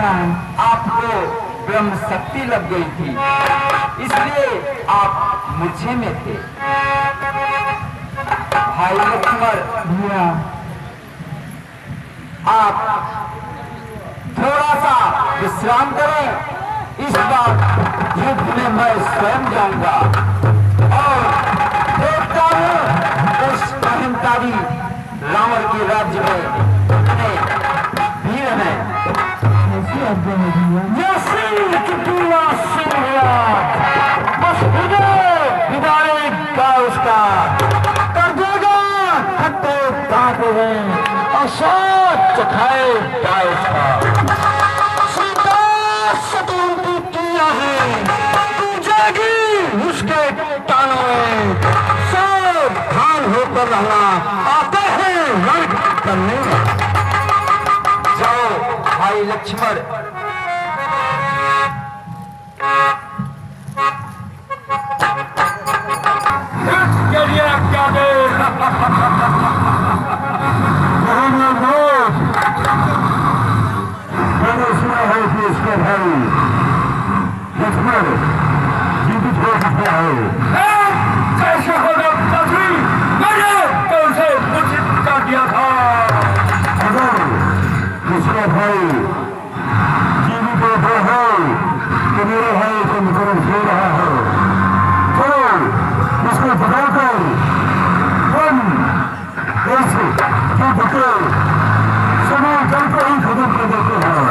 आपको ब्रह्म शक्ति लग गई थी, इसलिए आप मूर्छे में थे। भाई लक्ष्मण, आप थोड़ा सा विश्राम करें। इस बार युद्ध में मैं स्वयं जाऊंगा और देखता हूं उस अहंकारी रावण के राज्य में कितने वीर हैं। बस विदाई उसका कर देगा खट्टे दांत हैं और साथ चखाए उसका। उसके टानों में सावधान होकर रहना, आते हैं रण करने। जाओ भाई लक्ष्मण, क्या दे मैंने सुना है कि इसके भाई लक्ष्मण जीवित हो सकते हैं। कैसे होगा पृथ्वी? मैंने तो उसे मूर्छित कर दिया था। अगर उसका भाई जीवित होता है तो मेरा भाई तो निकल सो रहा है, तो उसको बताकर हम ऐसे जो बचे समय चलकर ही खत्म कर देते हैं।